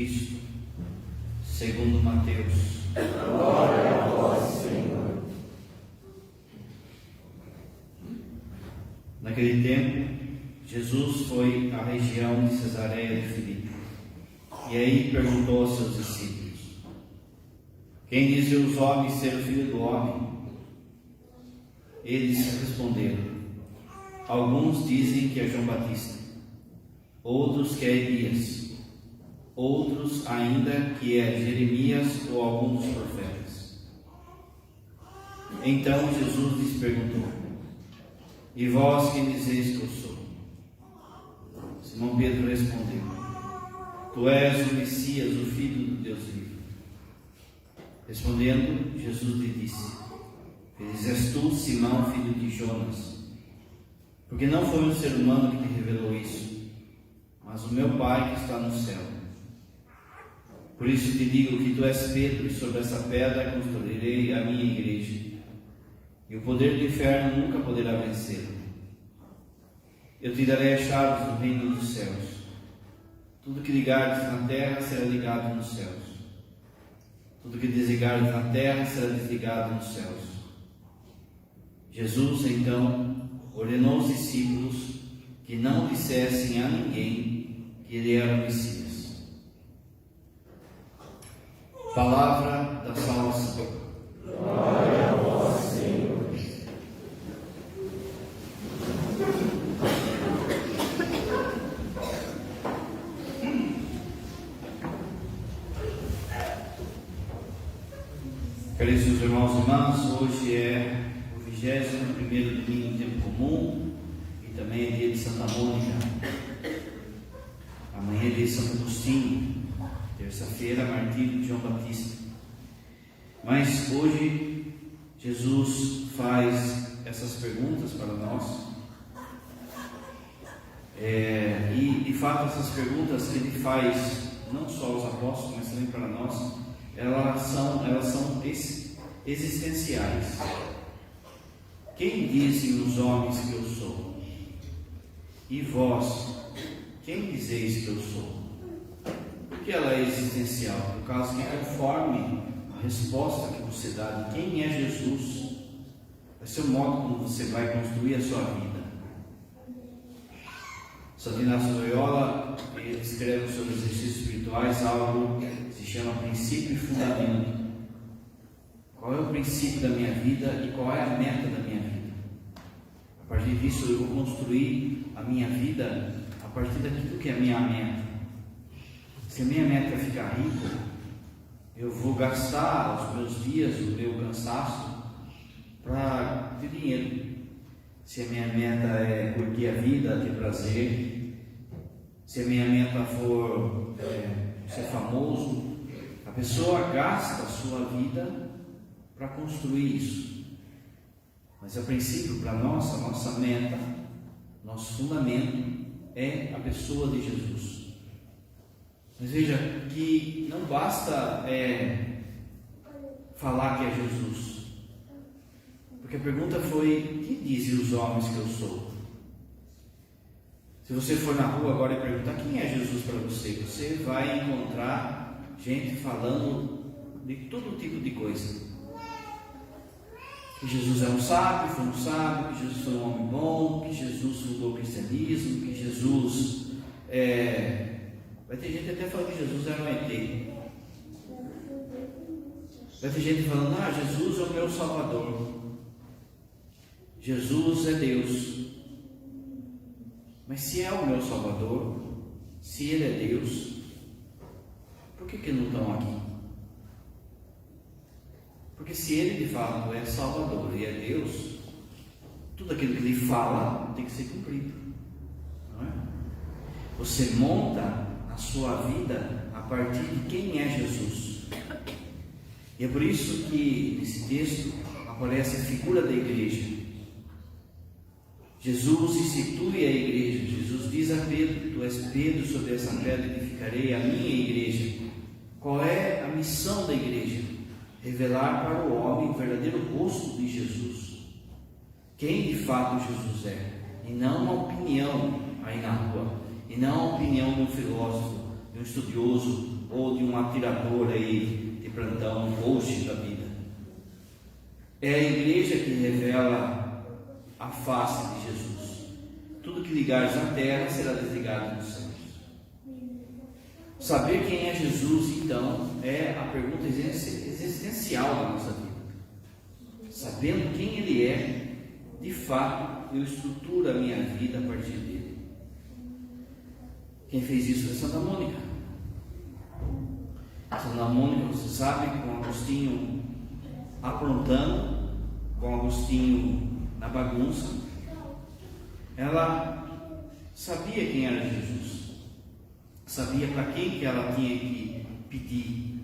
Cristo, segundo Mateus. Glória a vós, Senhor. Naquele tempo, Jesus foi à região de Cesareia de Filipe, e aí perguntou aos seus discípulos: quem dizem os homens ser o Filho do Homem? Eles responderam: alguns dizem que é João Batista, outros que é Elias, outros ainda que é Jeremias ou algum dos profetas. Então Jesus lhes perguntou: e vós quem dizeis que eu sou? Simão Pedro respondeu: tu és o Messias, o Filho do Deus vivo. Respondendo, Jesus lhe disse: feliz és tu, Simão, filho de Jonas, porque não foi um ser humano que te revelou isso, mas o meu Pai que está no céu. Por isso te digo que tu és Pedro, e sobre essa pedra construirei a minha igreja, e o poder do inferno nunca poderá vencê-lo. Eu te darei as chaves do reino dos céus. Tudo que ligares na terra será ligado nos céus. Tudo que desligares na terra será desligado nos céus. Jesus, então, ordenou aos discípulos que não dissessem a ninguém que ele era o Messias. Palavra da salvação. Glória a vós, Senhor. Caríssimos irmãos e irmãs, hoje é o 21º domingo do tempo comum e também é dia de Santa Mônica. Amanhã é dia de Santo Agostinho, terça-feira, martírio de João Batista. Mas hoje Jesus faz essas perguntas para nós. E de fato essas perguntas que ele faz não só aos apóstolos, mas também para nós, elas são existenciais. Quem dizem os homens que eu sou? E vós, quem dizeis que eu sou? Porque ela é existencial, por causa que conforme a resposta que você dá de quem é Jesus, vai ser o modo como você vai construir a sua vida. Santo Inácio Loyola, ele escreve sobre os exercícios espirituais algo que se chama princípio e fundamento. Qual é o princípio da minha vida e qual é a meta da minha vida? A partir disso eu vou construir a minha vida a partir daquilo que é a minha meta. Se a minha meta é ficar rico, eu vou gastar os meus dias, o meu cansaço para ter dinheiro. Se a minha meta é curtir a vida, ter prazer, se a minha meta for ser famoso, a pessoa gasta a sua vida para construir isso. Mas a princípio, para nós, a nossa meta, nosso fundamento é a pessoa de Jesus. Mas veja que não basta falar que é Jesus, porque a pergunta foi: quem dizem os homens que eu sou? Se você for na rua agora e perguntar quem é Jesus para você, você vai encontrar gente falando de todo tipo de coisa. Que Jesus é um sábio, foi um sábio, que Jesus foi um homem bom, que Jesus fundou o cristianismo, que Jesus vai ter gente até falando que Jesus era um ET. Vai ter gente falando: Jesus é o meu Salvador, Jesus é Deus. Mas se é o meu Salvador, se Ele é Deus, por que não estão aqui? Porque se Ele de fato é Salvador e é Deus, tudo aquilo que Ele fala tem que ser cumprido, não é? Você monta a sua vida a partir de quem é Jesus. E é por isso que nesse texto aparece a figura da igreja. Jesus institui a igreja. Jesus diz a Pedro: tu és Pedro, sobre essa pedra edificarei a minha igreja. Qual é a missão da igreja? Revelar para o homem o verdadeiro rosto de Jesus, quem de fato Jesus é, e não uma opinião aí na rua, e não a opinião de um filósofo, de um estudioso ou de um atirador aí de plantão, um coach da vida. É a igreja que revela a face de Jesus. Tudo que ligares na terra será desligado nos céus. Saber quem é Jesus, então, é a pergunta existencial da nossa vida. Sabendo quem Ele é, de fato, eu estruturo a minha vida a partir dele. Quem fez isso foi Santa Mônica. Santa Mônica, você sabe, com Agostinho aprontando, com Agostinho na bagunça, ela sabia quem era Jesus. Sabia para quem que ela tinha que pedir,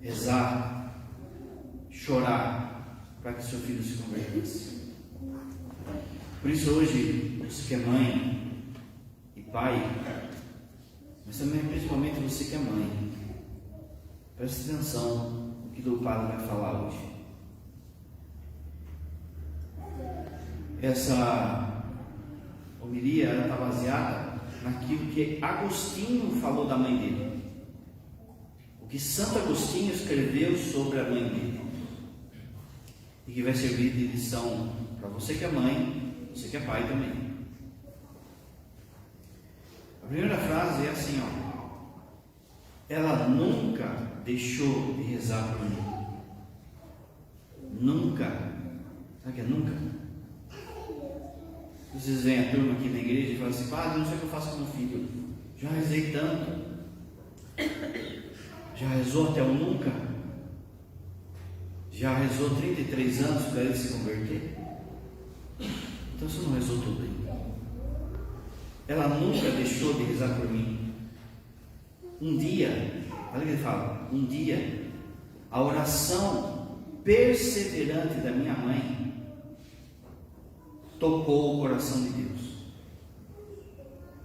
rezar, chorar, para que seu filho se convertesse. Por isso hoje, você que é mãe e pai, mas também principalmente você que é mãe, preste atenção no que o Padre vai falar hoje. Essa homilia está baseada naquilo que Agostinho falou da mãe dele, o que Santo Agostinho escreveu sobre a mãe dele, e que vai servir de lição para você que é mãe, você que é pai também. A primeira frase é assim, ó: ela nunca deixou de rezar por mim. Nunca. Sabe o que é nunca? Vocês veem a turma aqui na igreja e falam assim: Padre, não sei o que eu faço com meu filho. Já rezei tanto. Já rezou até o nunca? Já rezou 33 anos para ele se converter? Então você não rezou tudo ainda. Ela nunca deixou de rezar por mim. Um dia, olha o que ele fala: um dia, a oração perseverante da minha mãe tocou o coração de Deus.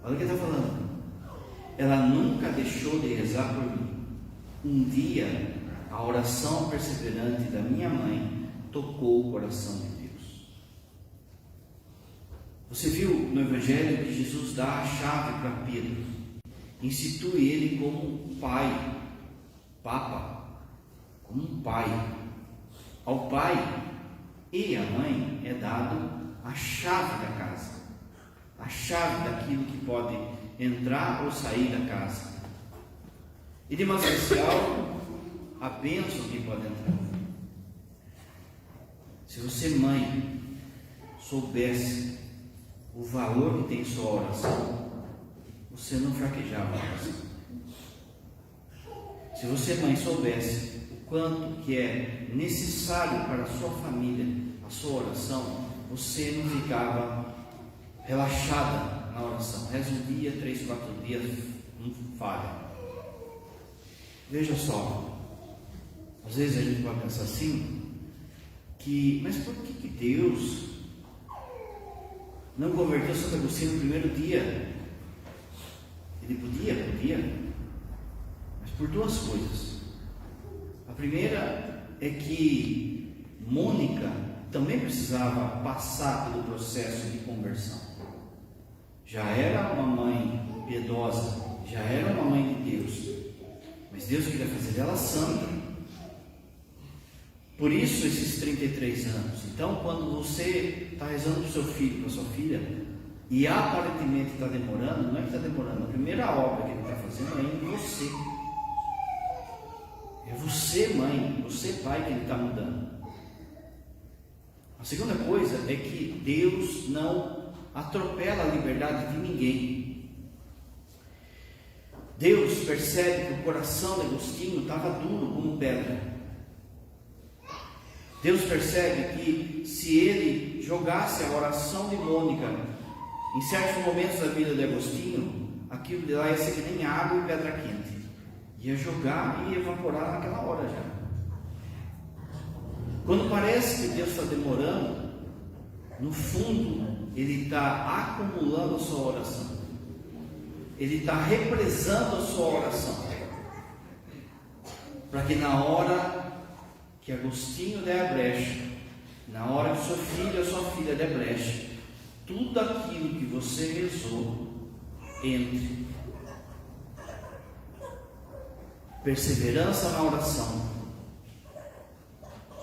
Olha o que ele está falando. Ela nunca deixou de rezar por mim. Um dia, a oração perseverante da minha mãe tocou o coração de Deus. Você viu no Evangelho que Jesus dá a chave para Pedro, institui ele como um pai, papa, como um pai. Ao pai e à mãe é dado a chave da casa, a chave daquilo que pode entrar ou sair da casa, e de modo especial a bênção que pode entrar. Se você, mãe, soubesse o valor que tem sua oração, você não fraquejava a oração. Se você, mãe, soubesse o quanto que é necessário para a sua família a sua oração, você não ficava relaxada na oração. Reza um dia, 3, 4 dias, não falha. Veja só, às vezes a gente pode pensar assim, mas por que Deus não converteu Santo Agostinho no primeiro dia? Ele podia, mas por duas coisas. A primeira é que Mônica também precisava passar pelo processo de conversão. Já era uma mãe piedosa, já era uma mãe de Deus, mas Deus queria fazer dela santa. Por isso esses 33 anos. Então, quando você está rezando para o seu filho, para a sua filha, e aparentemente está demorando, não é que está demorando, a primeira obra que ele está fazendo é em você. É você, mãe, você, pai, que ele está mudando. A segunda coisa é que Deus não atropela a liberdade de ninguém. Deus percebe que o coração de Agostinho estava duro como pedra. Deus percebe que se ele jogasse a oração de Mônica em certos momentos da vida de Agostinho, aquilo de lá ia ser que nem água e pedra quente. Ia jogar e evaporar naquela hora já. Quando parece que Deus está demorando, no fundo, Ele está acumulando a sua oração. Ele está represando a sua oração. Para que na hora que Agostinho der a brecha, na hora que seu filho ou sua filha der brecha, tudo aquilo que você rezou entre. Perseverança na oração.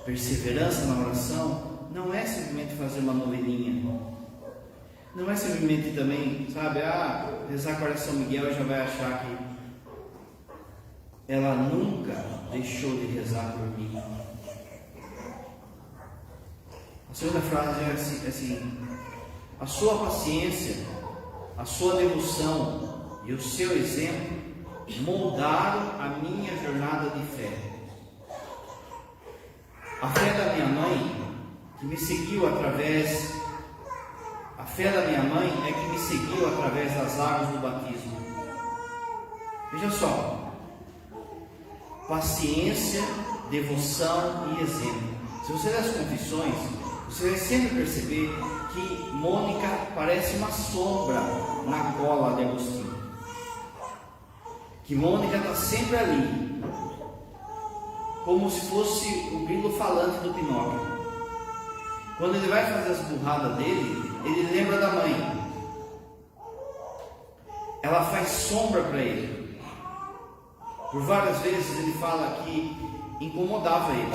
Perseverança na oração não é simplesmente fazer uma novelinha. Não é simplesmente também, sabe, rezar com a São Miguel e já vai achar que ela nunca deixou de rezar por mim. A segunda frase é assim: a sua paciência, a sua devoção e o seu exemplo moldaram a minha jornada de fé. A fé da minha mãe, que me seguiu através... A fé da minha mãe é que me seguiu através das águas do batismo. Veja só: paciência, devoção e exemplo. Se você ler as confissões, você vai sempre perceber que Mônica parece uma sombra na cola de Agostinho. Que Mônica está sempre ali, como se fosse o grilo falante do Pinóquio. Quando ele vai fazer as burradas dele, ele lembra da mãe. Ela faz sombra para ele. Por várias vezes ele fala que incomodava ele.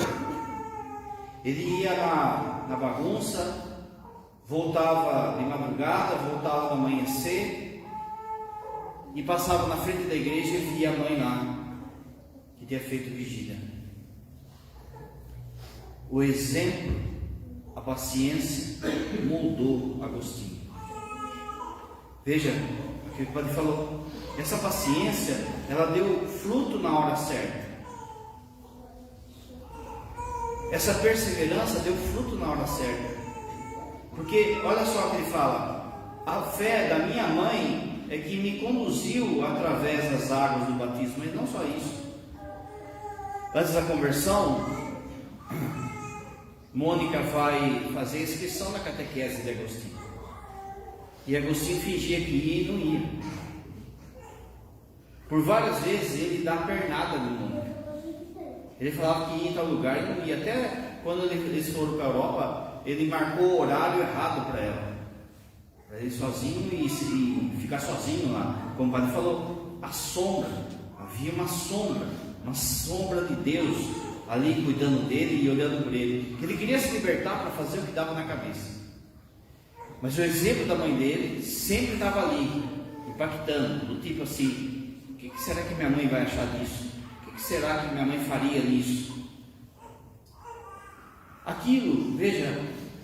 Ele ia na bagunça, voltava de madrugada, voltava no amanhecer e passava na frente da igreja e via a mãe lá, que tinha feito vigília. O exemplo, a paciência moldou Agostinho. Veja o que o padre falou. Essa paciência, ela deu fruto na hora certa. Essa perseverança deu fruto na hora certa. Porque olha só o que ele fala: a fé da minha mãe é que me conduziu através das águas do batismo. Mas não só isso. Antes da conversão, Mônica vai fazer inscrição na catequese de Agostinho. E Agostinho fingia que ia e não ia. Por várias vezes ele dá pernada no Mônica. Ele falava que ia em tal lugar e não ia. Até quando eles foram para a Europa, ele marcou o horário errado para ela. Para ele sozinho e ficar sozinho lá. Como o padre falou, a sombra. Havia uma sombra de Deus ali cuidando dele e olhando por ele. Que ele queria se libertar para fazer o que dava na cabeça. Mas o exemplo da mãe dele sempre estava ali, impactando, do tipo assim: o que será que minha mãe vai achar disso? O que será que minha mãe faria nisso? Aquilo, veja,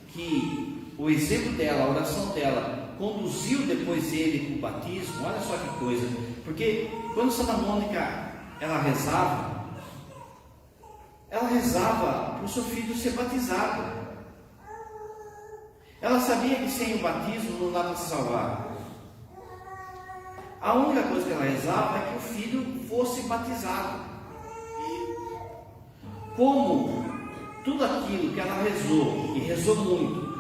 que o exemplo dela, a oração dela, conduziu depois ele para o batismo. Olha só que coisa. Porque quando Santa Mônica ela rezava para o seu filho ser batizado. Ela sabia que sem o batismo não dá para se salvar. A única coisa que ela rezava é que o filho fosse batizado. Como tudo aquilo que ela rezou, e rezou muito,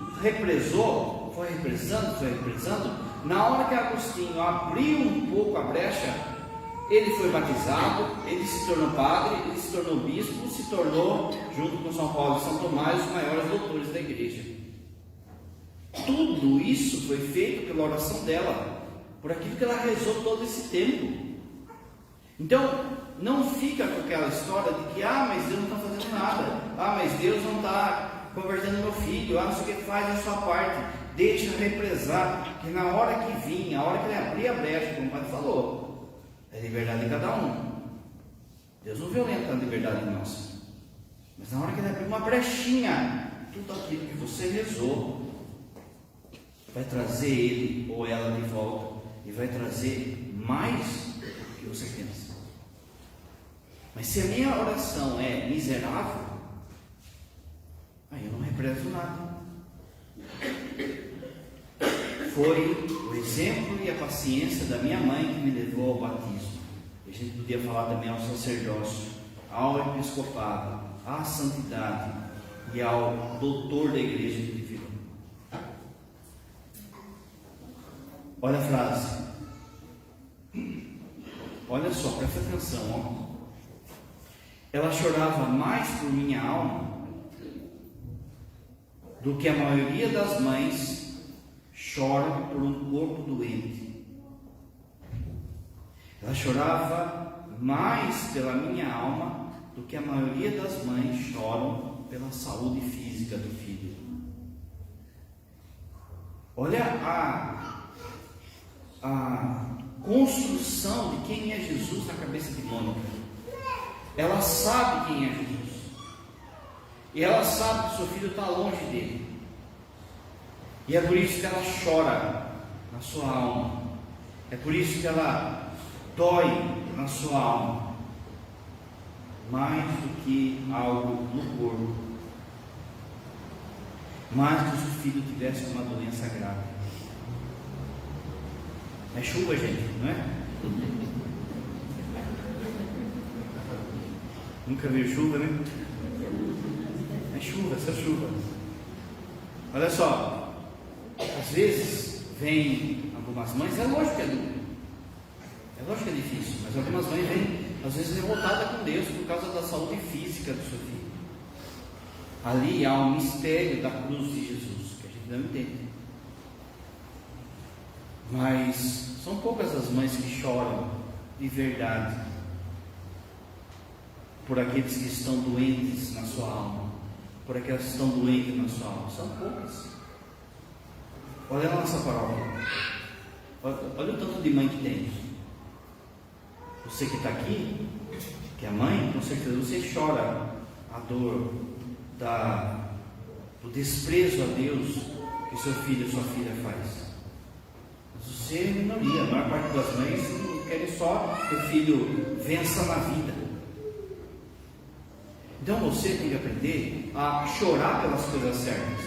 foi represando, na hora que Agostinho abriu um pouco a brecha, ele foi batizado, ele se tornou padre, ele se tornou bispo, se tornou, junto com São Paulo e São Tomás, os maiores doutores da igreja. Tudo isso foi feito pela oração dela, por aquilo que ela rezou todo esse tempo. Então, não fica com aquela história de que, mas Deus não está fazendo nada, mas Deus não está convertendo meu filho, não sei o que, faz a sua parte, deixa eu represar, que na hora que vir, a hora que ele abrir a brecha, como o padre falou, é liberdade de cada um. Deus não violenta a liberdade nossa, mas na hora que ele abrir uma brechinha, tudo aquilo que você rezou vai trazer ele ou ela de volta e vai trazer mais do que você pensa. Mas se a minha oração é miserável, aí eu não represo nada. Foi o exemplo e a paciência da minha mãe que me levou ao batismo. A gente podia falar também ao sacerdócio, ao episcopado, à santidade e ao doutor da igreja que ele virou. Olha a frase. Olha só, presta atenção. Ó. Ela chorava mais por minha alma do que a maioria das mães choram por um corpo doente. Ela chorava mais pela minha alma do que a maioria das mães choram pela saúde física do filho. Olha a construção de quem é Jesus na cabeça de Mônica. Ela sabe quem é Jesus. E ela sabe que seu filho está longe dele. E é por isso que ela chora na sua alma. É por isso que ela dói na sua alma. Mais do que algo no corpo. Mais que se o filho tivesse uma doença grave. É chuva, gente, não é? Nunca viu chuva, né? É chuva, essa chuva. Olha só, às vezes vem algumas mães, é lógico que é duro, é lógico que é difícil, mas algumas mães vêm, às vezes, revoltadas com Deus por causa da saúde física do seu filho. Ali há um mistério da cruz de Jesus, que a gente não entende. Mas são poucas as mães que choram de verdade por aqueles que estão doentes na sua alma, por aquelas que estão doentes na sua alma. São poucas. Olha a nossa paróquia. Olha o tanto de mãe que temos. Você que está aqui, que é mãe, com certeza você chora a dor do desprezo a Deus que seu filho ou sua filha faz. Mas você é minoria. A maior parte das mães querem só que o filho vença na vida. Então você tem que aprender a chorar pelas coisas certas,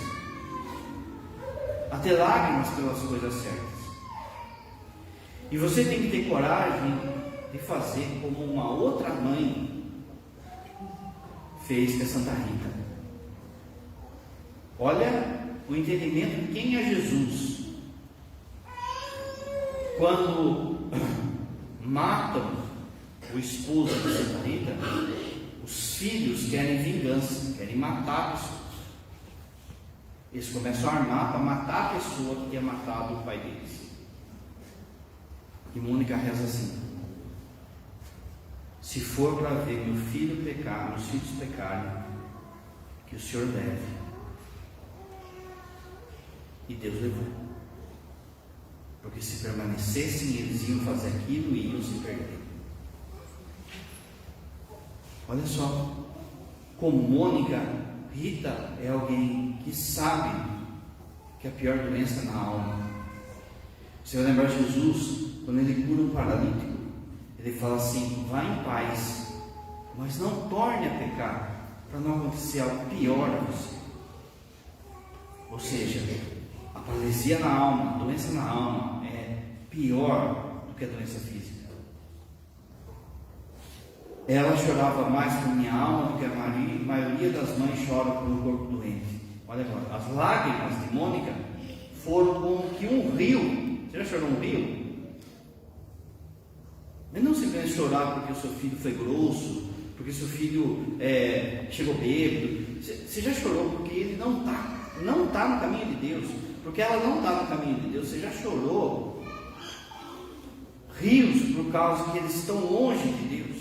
a ter lágrimas pelas coisas certas. E você tem que ter coragem de fazer como uma outra mãe fez com a Santa Rita. Olha o entendimento de quem é Jesus. Quando matam o esposo de Santa Rita, os filhos querem vingança, querem matar a pessoa. Eles começam a armar para matar a pessoa que tinha matado o pai deles. E Mônica reza assim: se for para ver meu filho pecar, meus filhos pecarem, que o Senhor leve. E Deus levou. Porque se permanecessem, eles iam fazer aquilo e iam se perder. Olha só, como Mônica, Rita é alguém que sabe que a pior doença é na alma. Você vai lembrar de Jesus, quando ele cura um paralítico, ele fala assim: vá em paz, mas não torne a pecar, para não acontecer algo pior a você. Ou seja, a paralisia na alma, a doença na alma é pior do que a doença física. Ela chorava mais por minha alma do que a maioria das mães choram por um corpo doente. Olha agora, as lágrimas de Mônica foram como que um rio. Você já chorou um rio? Mas não simplesmente chorar porque o seu filho foi grosso, porque o seu filho chegou bêbado. Você já chorou porque ele não está no caminho de Deus, porque ela não está no caminho de Deus. Você já chorou rios por causa que eles estão longe de Deus.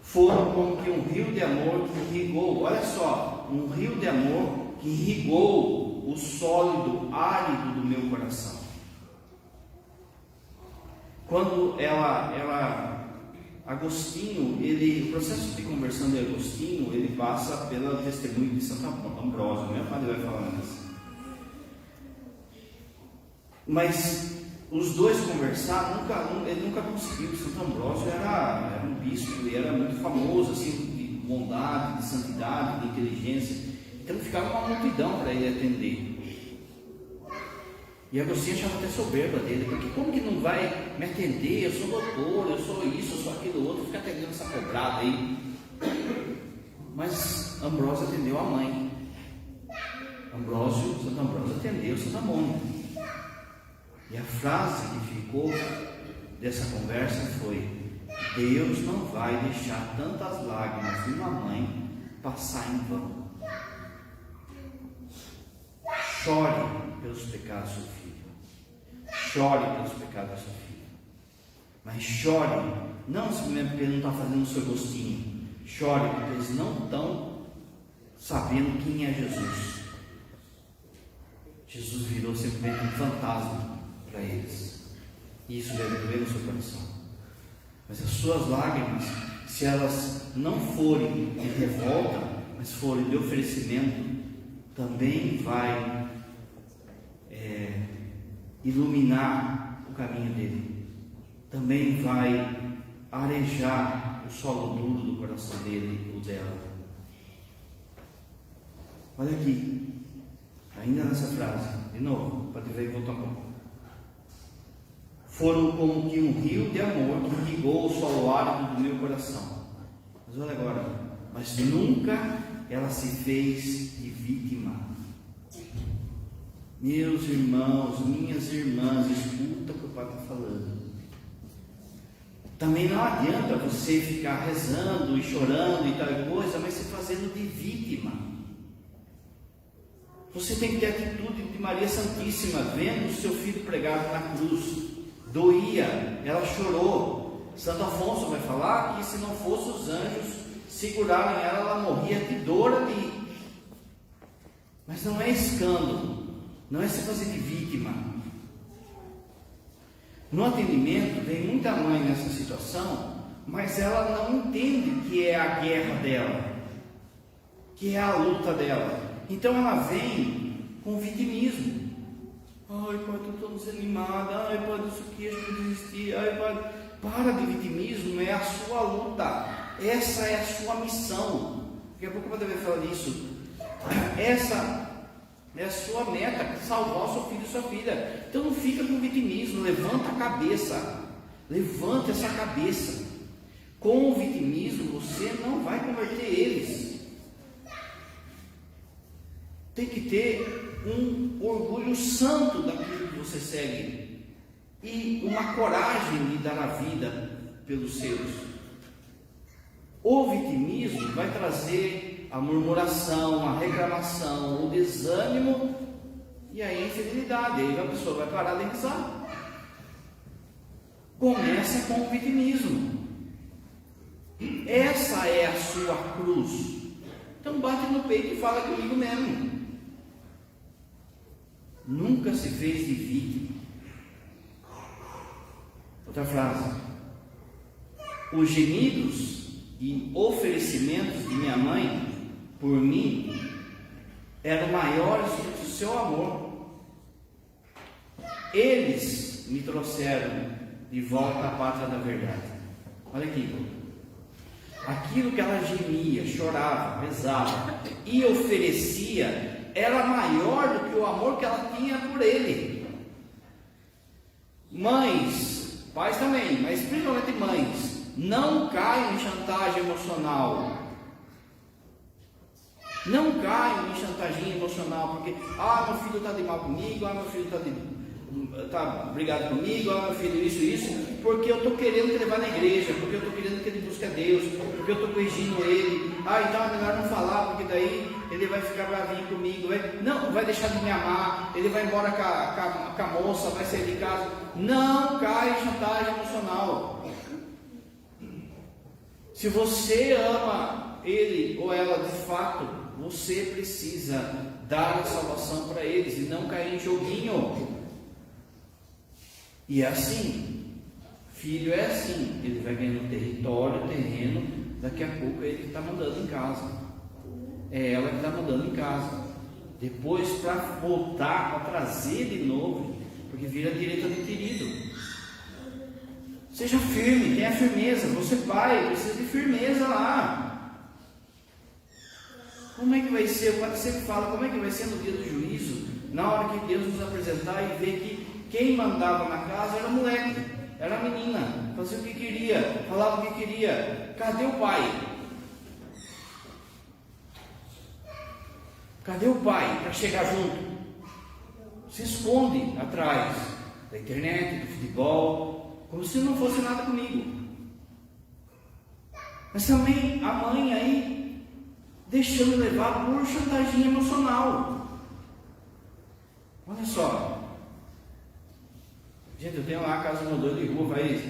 Foram como que um rio de amor que irrigou, olha só, um rio de amor que irrigou o sólido árido do meu coração. Quando Agostinho, o processo de conversão de Agostinho, ele passa pelo testemunho de Santo Ambrósio, meu padre vai falar nisso. Mas os dois conversaram, ele nunca conseguiu. Santo Ambrósio era um bispo, ele era muito famoso, assim, de bondade, de santidade, de inteligência. Então ficava uma multidão para ele atender. E Agostinho achava até soberba dele, porque como que não vai me atender? Eu sou doutor, eu sou isso, eu sou aquilo outro, fica atendendo essa cobrada aí. Mas Ambrósio atendeu a mãe. Santo Ambrósio atendeu Santa Mônica. E a frase que ficou dessa conversa foi: Deus não vai deixar tantas lágrimas de uma mãe passar em vão. Chore pelos pecados do seu filho. chore pelos pecados da sua filha. Mas chore, não simplesmente porque ele não está fazendo o seu gostinho. Chore porque eles não estão sabendo quem é Jesus. Jesus virou simplesmente um fantasma para eles. E isso deve doer no seu coração. Mas as suas lágrimas, se elas não forem de revolta, mas forem de oferecimento, também vai iluminar o caminho dele. Também vai arejar o solo duro do coração dele ou dela. Olha aqui, ainda nessa frase, de novo, pode ver e voltar um pouco. Foram como que um rio de amor que irrigou o solo árido do meu coração. Mas olha agora, mas nunca ela se fez de vítima. Meus irmãos, minhas irmãs, escuta o que o Pai está falando. Também não adianta você ficar rezando e chorando e tal coisa, mas se fazendo de vítima. Você tem que ter a atitude de Maria Santíssima, vendo o seu filho pregado na cruz. Doía, ela chorou. Santo Afonso vai falar que se não fosse os anjos segurarem ela, ela morria de dor ali. Mas não é escândalo, não é se fazer de vítima. No atendimento, vem muita mãe nessa situação, mas ela não entende que é a guerra dela, que é a luta dela. Então ela vem com vitimismo. Ai, pai, estou tão desanimada. Ai, pai, isso aqui, acho que eu desisti. Ai, pai, para de vitimismo, é a sua luta. Essa é a sua missão. Daqui a pouco eu vou dever falar disso. Essa é a sua meta, salvar o seu filho e sua filha. Então não fica com vitimismo, levanta a cabeça. Levanta essa cabeça. Com o vitimismo você não vai converter eles. Tem que ter um orgulho santo daquilo que você segue e uma coragem de dar a vida pelos seus. O vitimismo vai trazer a murmuração, a reclamação, o desânimo e a infidelidade. Aí a pessoa vai parar de rezar. Começa com o vitimismo. Essa é a sua cruz. Então bate no peito e fala comigo mesmo. Nunca se fez de vítima. Outra frase. Os gemidos e oferecimentos de minha mãe por mim eram maiores do que o seu amor. Eles me trouxeram de volta à pátria da verdade. Olha aqui. Aquilo que ela gemia, chorava, rezava e oferecia era maior do que o amor que ela tinha por ele. Mães, pais também, mas principalmente mães, não caiam em chantagem emocional. Não caiam em chantagem emocional, porque meu filho está de mal comigo, meu filho está brigado comigo, meu filho isso, porque eu estou querendo te levar na igreja, porque eu estou querendo que ele busque a Deus, porque eu estou corrigindo ele. Então é melhor não falar, porque daí ele vai ficar bravinho comigo, não, vai deixar de me amar, ele vai embora com a moça, vai sair de casa. Não cai em chantagem emocional. Se você ama ele ou ela de fato, você precisa dar a salvação para eles e não cair em joguinho. E é assim, filho é assim, ele vai ganhando território, terreno, daqui a pouco é ele que está mandando em casa, é ela que está mandando em casa, depois para voltar, para trazer de novo, porque vira direito adquirido. Seja firme, tenha firmeza, você pai, precisa de firmeza lá. Como é que vai ser, o padre sempre fala, como é que vai ser no dia do juízo, na hora que Deus nos apresentar e ver que quem mandava na casa era moleque, era a menina, fazia o que queria, falava o que queria. Cadê o pai? Cadê o pai para chegar junto? Se esconde atrás da internet, do futebol, como se não fosse nada comigo. Mas também a mãe aí deixando levar por chantagem emocional. Olha só. Gente, eu tenho lá a casa mudou de rua, faz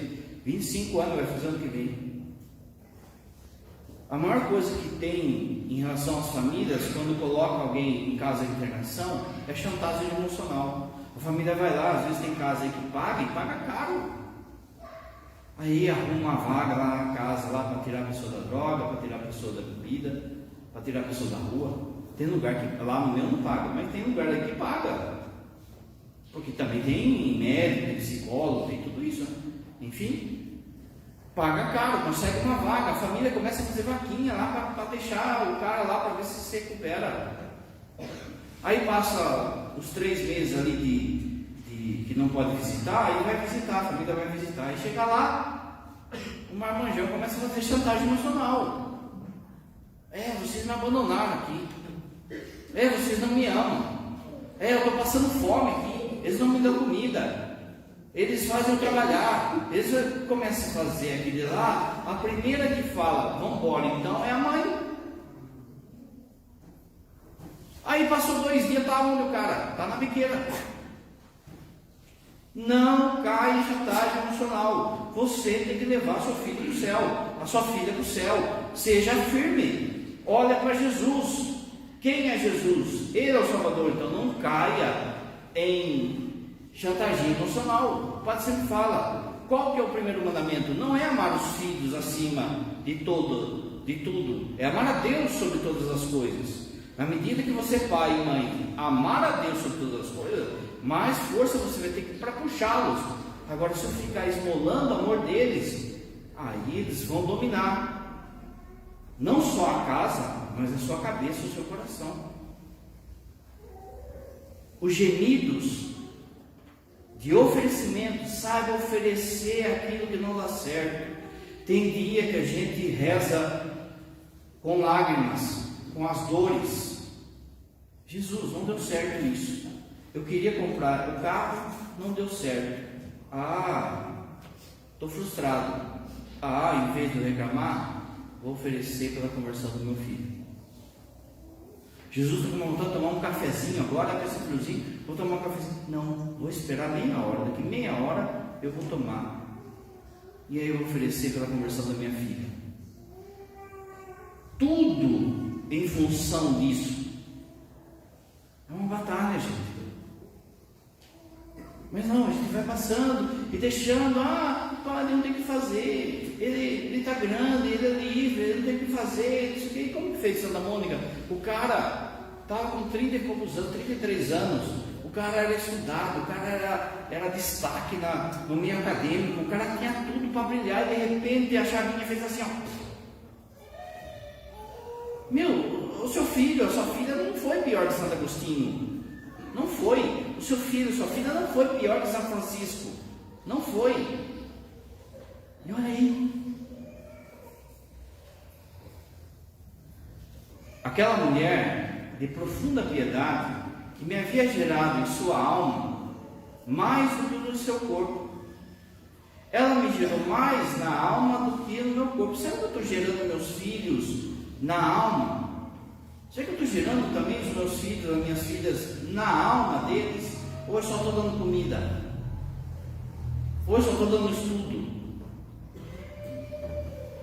25 anos, vai fazer ano que vem. A maior coisa que tem em relação às famílias, quando coloca alguém em casa de internação, é chantagem emocional. A família vai lá, às vezes tem casa aí que paga, e paga caro. Aí arruma uma vaga lá na casa, lá para tirar a pessoa da droga, para tirar a pessoa da bebida, para tirar a pessoa da rua. Tem lugar que lá no meu não paga, mas tem lugar aí que paga. Porque também tem médico, tem psicólogo, tem tudo isso, né? Enfim, paga caro, consegue uma vaga, a família começa a fazer vaquinha lá para deixar o cara lá para ver se recupera. Aí passa os 3 meses ali que não pode visitar, aí vai visitar, a família vai visitar. Aí chega lá, o marmanjão começa a fazer chantagem emocional. Vocês me abandonaram aqui. Vocês não me amam. Eu estou passando fome aqui. Eles não me dão comida. Eles fazem eu trabalhar. Eles começam a fazer aquele lá. A primeira que fala, vamos embora então, é a mãe. Aí passou 2 dias, tá onde o cara? Tá na biqueira. Não cai em chantagem emocional. Você tem que levar seu filho para o céu, a sua filha para o céu. Seja firme. Olha para Jesus. Quem é Jesus? Ele é o Salvador. Então não caia em chantagem emocional. O Padre sempre fala, qual que é o primeiro mandamento? Não é amar os filhos acima de tudo, é amar a Deus sobre todas as coisas. Na medida que você, pai e mãe, amar a Deus sobre todas as coisas, mais força você vai ter para puxá-los. Agora, se eu ficar esmolando o amor deles, aí eles vão dominar não só a casa, mas a sua cabeça e o seu coração. Os gemidos de oferecimento, sabe oferecer aquilo que não dá certo. Tem dia que a gente reza com lágrimas, com as dores. Jesus, não deu certo isso. Eu queria comprar o carro, não deu certo. Estou frustrado. Em vez de eu reclamar, vou oferecer pela conversão do meu filho. Jesus está com vontade de tomar um cafezinho agora, vai ser friozinho, vou tomar um cafezinho. Não, vou esperar meia hora, daqui meia hora eu vou tomar. E aí eu vou oferecer pela conversão da minha filha. Tudo em função disso. É uma batalha, gente. Mas não, a gente vai passando e deixando, padre, não tem que fazer, ele está grande, ele é livre, ele não tem que fazer, isso aqui. Como que fez Santa Mônica? O cara estava com 30 e poucos anos, 33 anos, o cara era estudado, o cara era destaque no meio acadêmico, o cara tinha tudo para brilhar, e de repente a chavinha fez assim, o seu filho, a sua filha não foi pior que Santo Agostinho. Não foi. O seu filho, sua filha não foi pior que São Francisco. Não foi. E olha aí. Aquela mulher de profunda piedade que me havia gerado em sua alma mais do que no seu corpo. Ela me gerou mais na alma do que no meu corpo. Será que eu estou gerando meus filhos na alma? Será que eu estou gerando também os meus filhos, as minhas filhas, na alma deles? Ou eu só estou dando comida? Ou eu só estou dando estudo?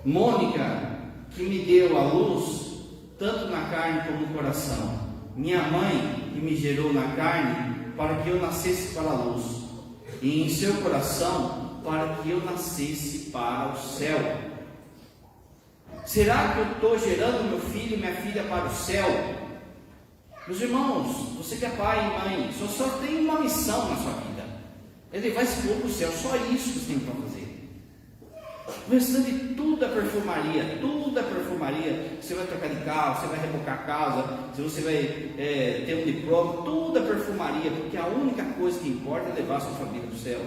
Mônica, que me deu a luz, tanto na carne como no coração. Minha mãe, que me gerou na carne, para que eu nascesse para a luz. E em seu coração, para que eu nascesse para o céu. Será que eu estou gerando meu filho e minha filha para o céu? Meus irmãos, você que é pai e mãe, só tem uma missão na sua vida: é levar esse povo para o céu. Só isso que você tem para fazer. O restante tudo é perfumaria, tudo é perfumaria. Você vai trocar de carro, você vai rebocar a casa, se você vai ter um diploma, tudo é perfumaria, porque a única coisa que importa é levar a sua família para o céu.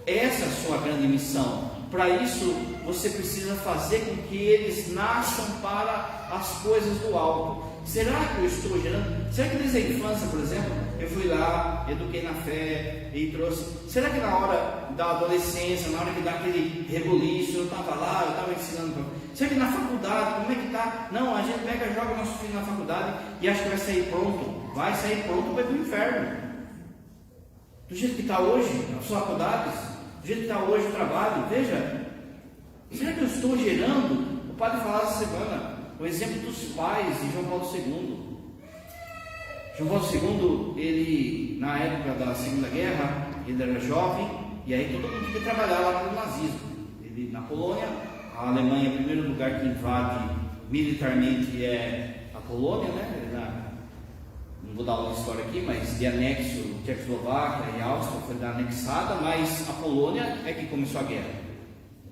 Essa é a sua grande missão. Para isso, você precisa fazer com que eles nasçam para as coisas do alto. Será que eu estou gerando? Será que desde a infância, por exemplo, eu fui lá, eduquei na fé e trouxe? Será que na hora da adolescência, na hora que dá aquele rebuliço, eu estava lá, eu estava ensinando? Será que na faculdade, como é que está? Não, a gente pega e joga nosso filho na faculdade e acha que vai sair pronto. Vai sair pronto para ir para o inferno. do jeito que está hoje, as faculdades, do jeito que está hoje o trabalho. Veja, será que eu estou gerando? O padre falava essa semana, o exemplo dos pais de João Paulo II. João Paulo II, ele, na época da Segunda Guerra, ele era jovem, e aí todo mundo queria trabalhar lá no nazismo. Ele, na Polônia, a Alemanha, o primeiro lugar que invade militarmente é a Polônia, né? Não vou dar uma história aqui, mas de anexo Tchecoslováquia e Áustria foi anexada, mas a Polônia é que começou a guerra.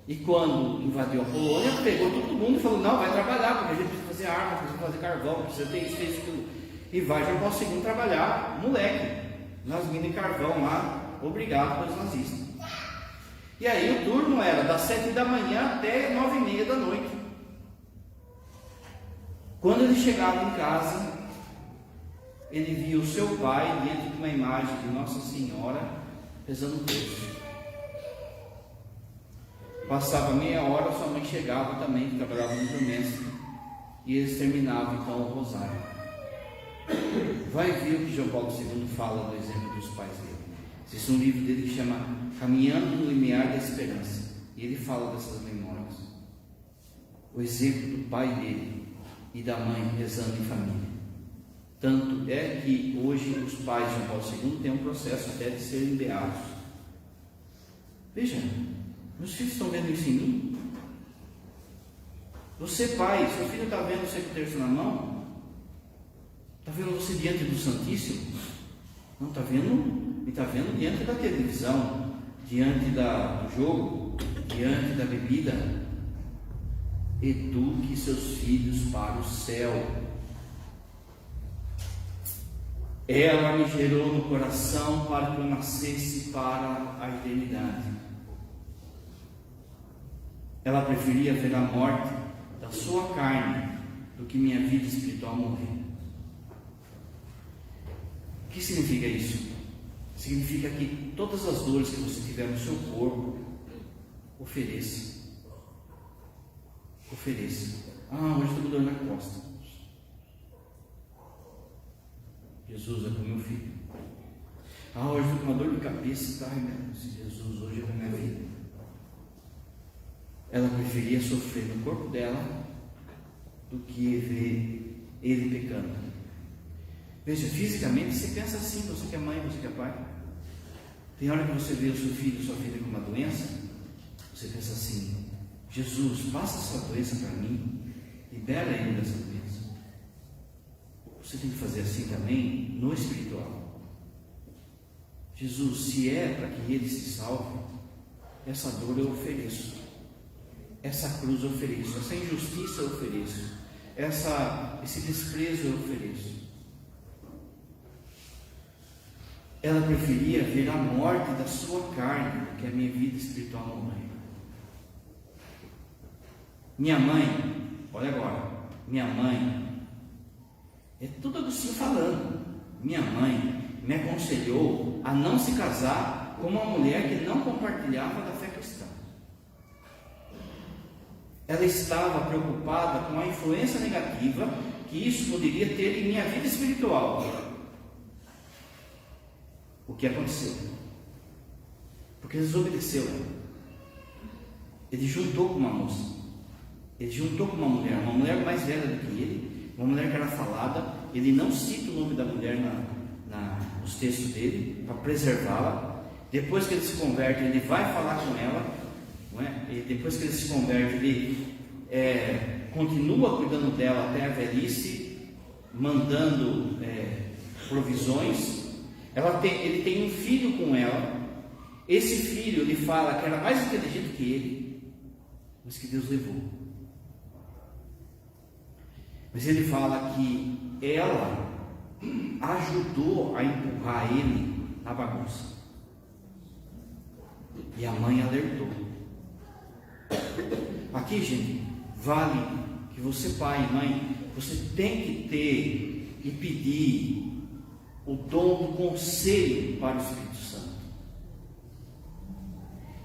E quando invadiu a Polônia, pegou todo mundo e falou: não, vai trabalhar, porque a gente precisa fazer arma, precisa fazer carvão, precisa ter isso, isso, tudo. E vai João Paulo II trabalhar, moleque, nas minas de carvão lá, obrigado pelos nazistas. E aí o turno era das 7 da manhã até 9h30 da noite. Quando ele chegava em casa, ele via o seu pai dentro de uma imagem de Nossa Senhora rezando o terço. Passava meia hora, sua mãe chegava também, que trabalhava no doméstica, e eles terminavam então o rosário. Vai ver o que João Paulo II fala do exemplo dos pais dele. Existe um livro dele que chama Caminhando no Limiar da Esperança, e ele fala dessas memórias. O exemplo do pai dele e da mãe rezando em família. Tanto é que hoje os pais de João Paulo II têm um processo até de serem beatos. Veja, meus filhos estão vendo isso em mim? Você, pai, seu filho está vendo você com o terço na mão? Está vendo você diante do Santíssimo? Não está vendo? Ele está vendo diante da televisão, diante do jogo, diante da bebida. Eduque seus filhos para o céu. Ela me gerou no coração para que eu nascesse para a eternidade. Ela preferia ver a morte da sua carne do que minha vida espiritual morrer. O que significa isso? Significa que todas as dores que você tiver no seu corpo, ofereça. Ofereça. Hoje estou com dor na costa. Jesus é para o meu filho. Hoje estou com uma dor de cabeça. Jesus, hoje é para a minha vida. Ela preferia sofrer no corpo dela do que ver ele pecando. Veja, fisicamente você pensa assim, você que é mãe, você que é pai. Tem hora que você vê o seu filho, sua filha com uma doença, você pensa assim: Jesus, passa essa doença para mim, libera ele dessa doença. Você tem que fazer assim também no espiritual. Jesus, se é para que ele se salve, essa dor eu ofereço, essa cruz eu ofereço, essa injustiça eu ofereço, esse desprezo eu ofereço. Ela preferia ver a morte da sua carne do que a minha vida espiritual morrer. Minha mãe, olha agora, minha mãe, é tudo Agostinho falando. Minha mãe me aconselhou a não se casar com uma mulher que não compartilhava da fé cristã. Ela estava preocupada com a influência negativa que isso poderia ter em minha vida espiritual. O que aconteceu? Porque ele desobedeceu. Ele juntou com uma moça. Ele juntou com uma mulher mais velha do que ele, uma mulher que era falada. Ele não cita o nome da mulher nos textos dele, para preservá-la. Depois que ele se converte, ele vai falar com ela, não é? E depois que ele se converte, ele continua cuidando dela até a velhice, mandando provisões. Ele tem um filho com ela. Esse filho, ele fala que era mais inteligente que ele, mas que Deus levou. Mas ele fala que ela ajudou a empurrar ele na bagunça. E a mãe alertou. Aqui, gente, vale que você, pai e mãe, você tem que ter e pedir o dom do conselho para o Espírito Santo,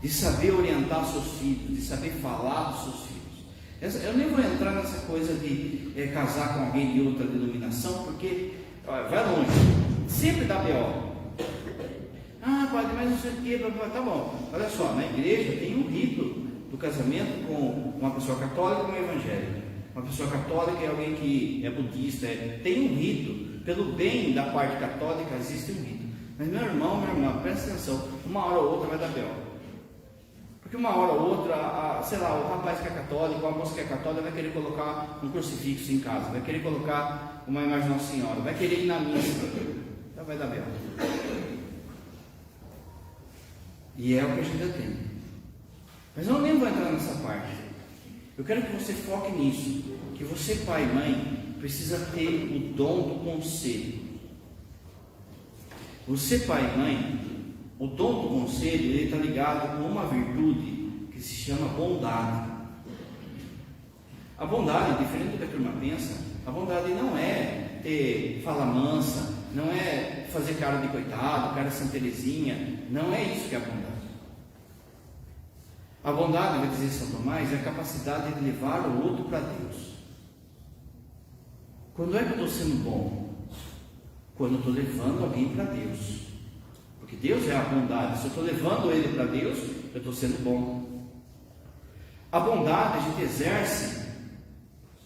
de saber orientar seus filhos, de saber falar dos seus filhos. Eu nem vou entrar nessa coisa de casar com alguém de outra denominação, porque vai longe, sempre dá B.O. Ah, padre, mas não sei o que, tá bom. Olha só, na igreja tem um rito do casamento com uma pessoa católica e uma evangélica. Uma pessoa católica é alguém que é budista, tem um rito. Pelo bem da parte católica existe um rito. Mas minha irmã, presta atenção, uma hora ou outra vai dar B.O. Porque uma hora ou outra, sei lá, o rapaz que é católico, a moça que é católica vai querer colocar um crucifixo em casa, vai querer colocar uma imagem de Nossa Senhora, vai querer ir na missa, então vai dar B.O. E é o que a gente tem. Mas eu nem vou entrar nessa parte. Eu quero que você foque nisso, que você, pai e mãe, precisa ter o dom do conselho. Você, pai e mãe, o dom do conselho, ele está ligado com uma virtude que se chama bondade. A bondade, diferente do que a turma pensa, a bondade não é ter fala mansa, não é fazer cara de coitado, cara Santa Teresinha, não é isso que é a bondade. A bondade, vai dizer São Tomás, é a capacidade de levar o outro para Deus. Quando é que eu estou sendo bom? Quando eu estou levando alguém para Deus. Porque Deus é a bondade. Se eu estou levando ele para Deus, eu estou sendo bom. A bondade a gente exerce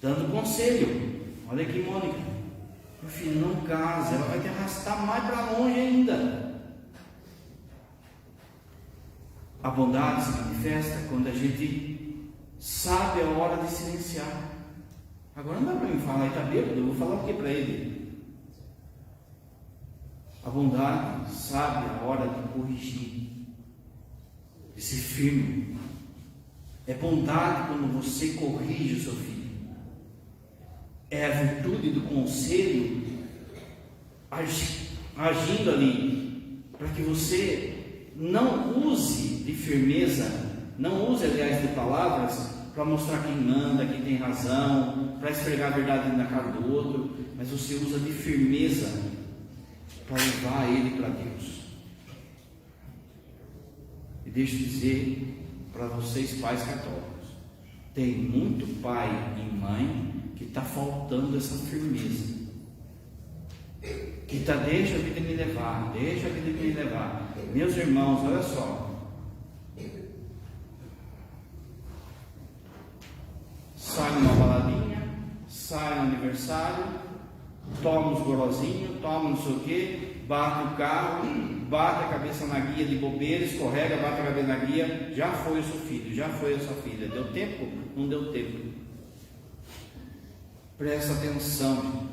dando conselho. Olha aqui, Mônica. Meu filho, não case, ela vai te arrastar mais para longe ainda. A bondade se manifesta quando a gente sabe a hora de silenciar. Agora não dá para me falar, ele está bêbado, eu vou falar o que para ele? A bondade sabe a hora de corrigir, de ser firme. É bondade quando você corrige o seu filho. É a virtude do conselho agindo ali, para que você não use de firmeza, não use, aliás, de palavras para mostrar quem manda, quem tem razão, para esfregar a verdade na cara do outro, mas você usa de firmeza para levar ele para Deus. E deixa eu dizer para vocês, pais católicos, tem muito pai e mãe que está faltando essa firmeza, que está, deixa a vida me levar, deixa a vida me levar. Meus irmãos, olha só, sai numa baladinha, sai no aniversário, toma uns gorozinhos, toma não sei o que, bate o carro, bate a cabeça na guia de bobeira, escorrega, bate a cabeça na guia, já foi o seu filho, já foi a sua filha. Deu tempo? Não deu tempo. Presta atenção.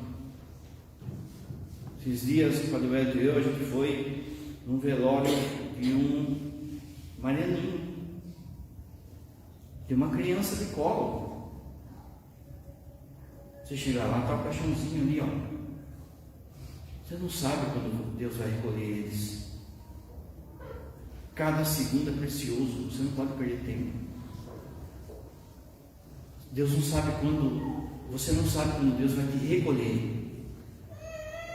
Esses dias, o Padre Hélio e eu, a gente foi num velório de um marianinho, de uma criança de colo. Você chega lá, está o caixãozinho ali, ó. Você não sabe quando Deus vai recolher eles. Cada segundo é precioso, você não pode perder tempo. Deus não sabe quando, você não sabe quando Deus vai te recolher.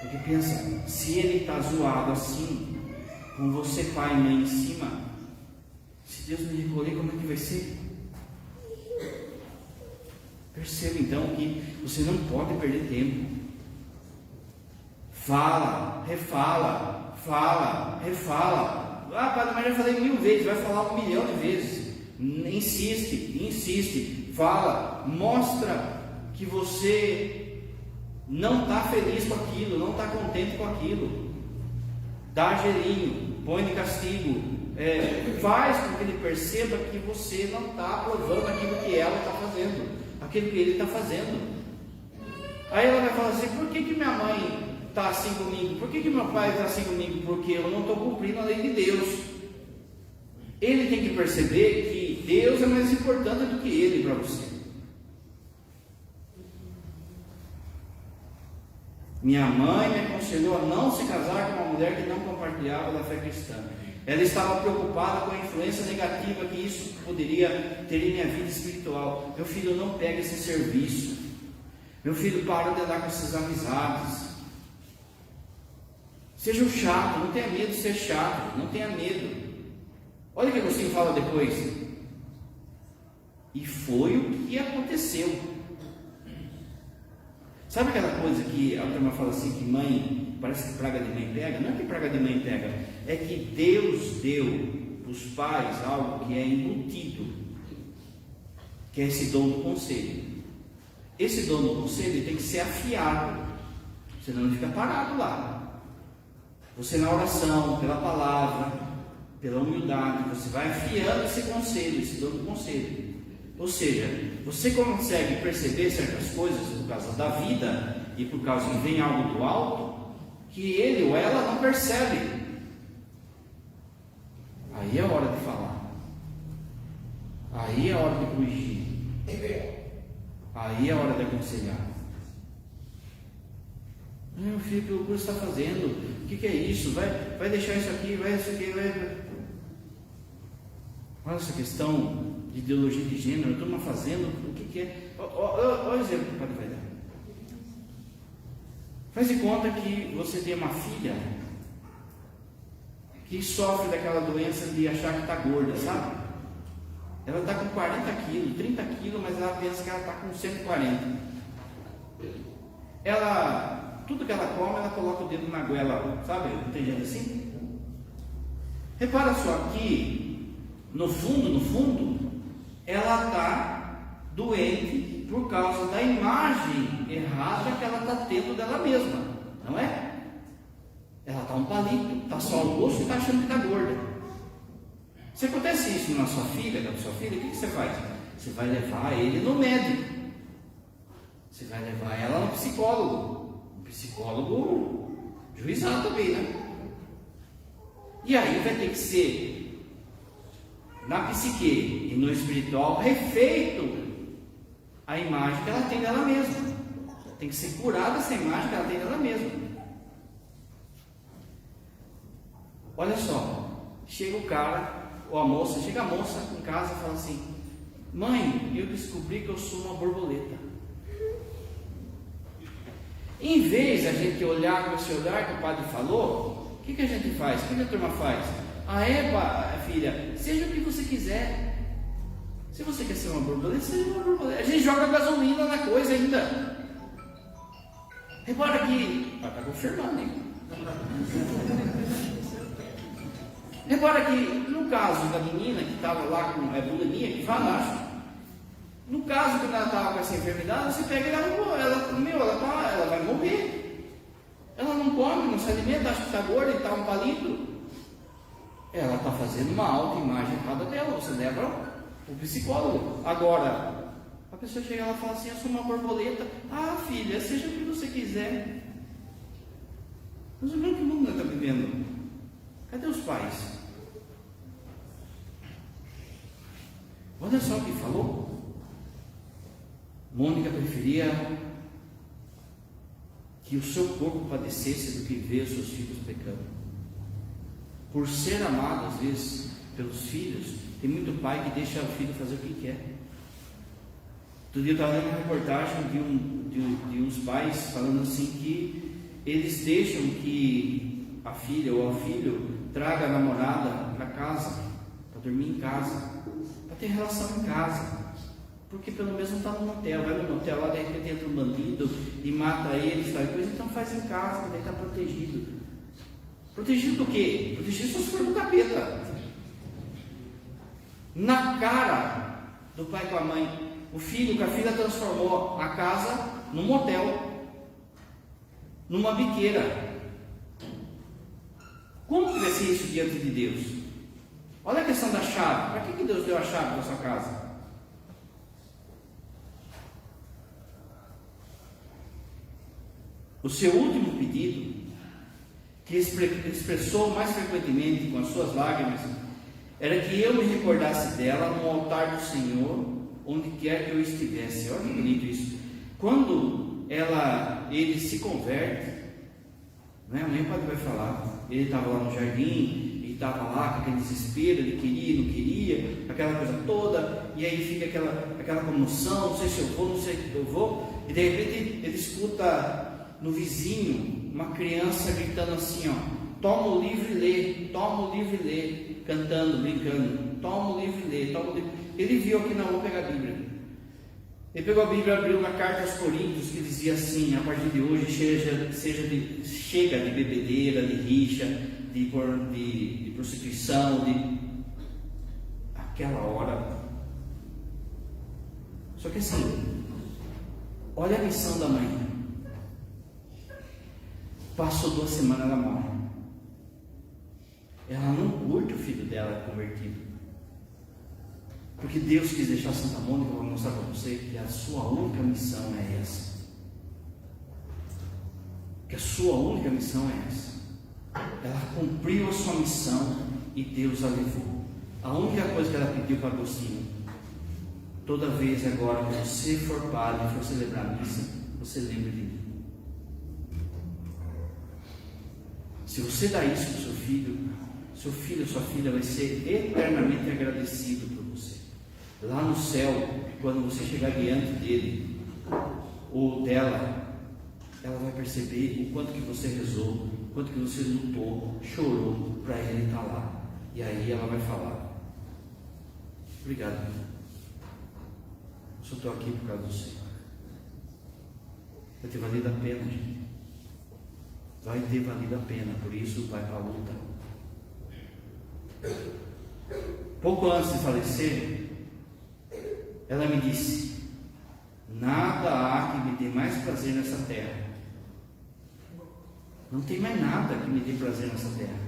Porque pensa, se ele está zoado assim, com você, pai e mãe em cima, se Deus me recolher, como é que vai ser? Perceba então que você não pode perder tempo. Fala, refala, fala, refala. Ah, padre, mas já falei 1000 vezes, vai falar 1 milhão de vezes. Insiste, fala, mostra que você não está feliz com aquilo, não está contente com aquilo. Dá gelinho, põe de castigo, faz com que ele perceba que você não está aprovando aquilo que ela está fazendo, aquilo que ele está fazendo. Aí ela vai falar assim: por que minha mãe está assim comigo? Por que meu pai está assim comigo? Porque eu não estou cumprindo a lei de Deus. Ele tem que perceber que Deus é mais importante do que ele para você. Minha mãe me aconselhou a não se casar com uma mulher que não compartilhava da fé cristã. Ela estava preocupada com a influência negativa que isso poderia ter em minha vida espiritual. Meu filho, não pega esse serviço. Meu filho, para de andar com essas amizades. Seja um chato, não tenha medo de ser chato, não tenha medo. Olha o que Agostinho fala depois. E foi o que aconteceu. Sabe aquela coisa que a turma fala assim, que mãe, parece que praga de mãe pega? Não é que praga de mãe pega, é que Deus deu para os pais algo que é embutido, que é esse dom do conselho. Esse dom do conselho tem que ser afiado, senão ele fica parado lá. Você na oração, pela palavra, pela humildade, você vai afiando esse conselho, esse dom do conselho. Ou seja, você consegue perceber certas coisas por causa da vida e por causa que vem algo do alto, que ele ou ela não percebe. Aí é a hora de falar. Aí é a hora de corrigir. Aí é a hora de aconselhar. Meu filho, que loucura você está fazendo? O que é isso? Vai deixar isso aqui, vai isso aqui, vai. Olha essa questão de ideologia de gênero, estou fazendo o que é. Olha o exemplo que o padre vai dar. Faz de conta que você tem uma filha que sofre daquela doença de achar que está gorda, sabe? Ela está com 40 quilos, 30 quilos, mas ela pensa que ela está com 140. Tudo que ela come, ela coloca o dedo na goela, sabe? Não tem gente assim? Repara só que, no fundo, ela está doente por causa da imagem errada que ela está tendo dela mesma, não é? Ela está um palito, está só o osso e está achando que está gorda. Se acontece isso na sua filha, o que você faz? Você vai levar ele no médico. Você vai levar ela no psicólogo. Um psicólogo juizado também, né? E aí vai ter que ser, na psique e no espiritual, refeito a imagem que ela tem dela mesma. Tem que ser curada essa imagem que ela tem dela mesma. Olha só, chega o cara, ou a moça, chega a moça em casa e fala assim: mãe, eu descobri que eu sou uma borboleta. Em vez de a gente olhar com esse olhar que o padre falou, o que a gente faz? O que a turma faz? Filha, seja o que você quiser. Se você quer ser uma borboleta, seja uma borboleta. A gente joga gasolina na coisa ainda. Repara que... está confirmando, hein? Repara que, no caso da menina que estava lá com a bulimia, que falaste, no caso que ela estava com essa enfermidade, você pega ela vai morrer. Ela não come, não se alimenta, acha que está gorda e está um palito. Ela está fazendo uma autoimagem errada dela, você leva o psicólogo. Agora, a pessoa chega lá e fala assim: eu sou uma borboleta. Filha, seja o que você quiser. Mas o que mundo está vivendo? Cadê os pais? Olha só o que falou. Mônica preferia que o seu corpo padecesse do que ver os seus filhos pecando. Por ser amado, às vezes, pelos filhos, tem muito pai que deixa o filho fazer o que quer. Outro dia eu estava lendo uma reportagem de uns pais falando assim que eles deixam que a filha ou o filho traga a namorada para casa, para dormir em casa, para ter relação em casa. Porque pelo menos não está no motel, vai no motel lá, de repente entra um bandido e mata eles, tal coisa, então faz em casa, daí está protegido. Protegido do quê? Protegido só se for do capeta. Na cara do pai com a mãe, o filho com a filha transformou a casa num motel, numa biqueira. Como que vai ser isso diante de Deus? Olha a questão da chave. Para que Deus deu a chave da sua casa? O seu último pedido, que expressou mais frequentemente com as suas lágrimas, era que eu me recordasse dela no altar do Senhor, onde quer que eu estivesse. Olha que bonito isso. Quando ele se converte, né? Amanhã o padre vai falar, ele estava lá no jardim, ele estava lá com aquele desespero, ele queria, não queria, aquela coisa toda, e aí fica aquela comoção, não sei se eu vou, não sei se eu vou, e de repente ele escuta no vizinho uma criança gritando assim, toma o livro e lê, toma o livro e lê, cantando, brincando, toma o livro e lê, toma o livro. Ele viu aqui, não, vou pegar a Bíblia. Ele pegou a Bíblia, abriu na carta aos Coríntios, que dizia assim: a partir de hoje chega de bebedeira, de rixa, de prostituição, aquela hora. Só que assim, olha a missão da mãe. Passou 2 semanas, ela morre. Ela não curte o filho dela convertido, porque Deus quis deixar Santa Mônica. Eu vou mostrar para você que a sua única missão é essa. Que a sua única missão é essa. Ela cumpriu a sua missão e Deus a levou. A única coisa que ela pediu para Agostinho: toda vez agora que você for padre e for celebrar a missa, você lembre de mim. Se você dá isso para o seu filho ou sua filha vai ser eternamente agradecido por você. Lá no céu, quando você chegar diante dele ou dela, ela vai perceber o quanto que você rezou, o quanto que você lutou, chorou para ele estar lá. E aí ela vai falar: obrigado, eu só estou aqui por causa do Senhor. Vai ter valido a pena, gente. Vai ter valido a pena, por isso vai para a luta. Pouco antes de falecer, ela me disse: nada há que me dê mais prazer nessa terra. Não tem mais nada que me dê prazer nessa terra.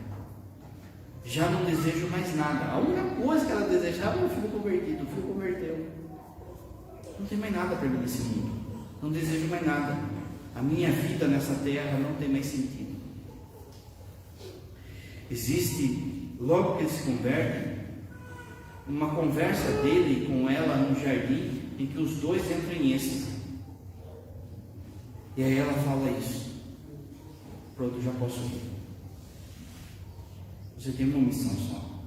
Já não desejo mais nada. A única coisa que ela desejava era o filho convertido. O filho converteu. Não tem mais nada para mim nesse mundo. Não desejo mais nada. A minha vida nessa terra não tem mais sentido. Existe, logo que ele se converte, uma conversa dele com ela no jardim, em que os dois entram em êxtase. E aí ela fala isso: pronto, já posso ir. Você tem uma missão só.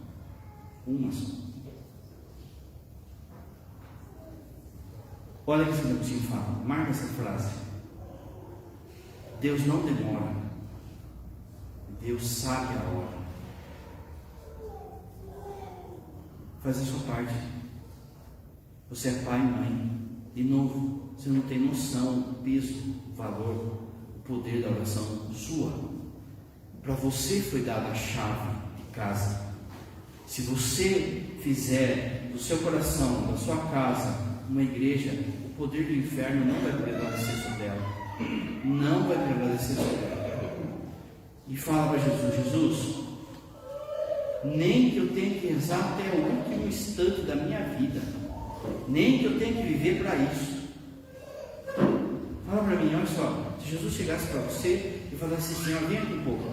Uma só. Olha o que Santo Agostinho fala. Marca essa frase: Deus não demora, Deus sabe a hora. Faz a sua parte. Você é pai e mãe. De novo, você não tem noção do peso, do valor, do poder da oração sua. Para você foi dada a chave de casa. Se você fizer do seu coração, da sua casa, uma igreja, o poder do inferno não vai prevalecer sobre ela. Não vai prevalecer sobre ela. E fala para Jesus: Jesus, nem que eu tenha que rezar até o último instante da minha vida, nem que eu tenha que viver para isso. Fala para mim, olha só, se Jesus chegasse para você e falasse assim: Senhor, vem aqui um pouco.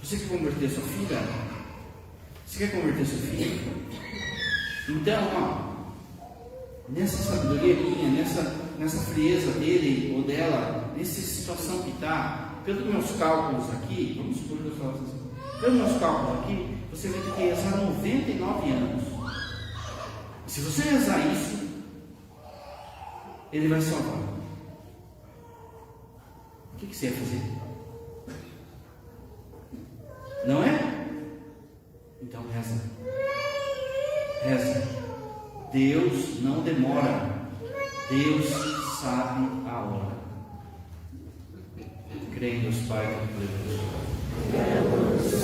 Você quer converter sua filha? Você quer converter seu filho? Então, ó, nessa sabedoria minha, nessa frieza dele ou dela, nessa situação que está, pelos meus cálculos aqui, vamos supor que eu falo assim, pelos meus cálculos aqui, você vai ter que rezar 99 anos. Se você rezar isso, ele vai salvar. O que você ia fazer? Não é? Então reza. Reza. Deus não demora. Deus sabe a hora. Creio em Deus Pai, Filho e Espírito Santo.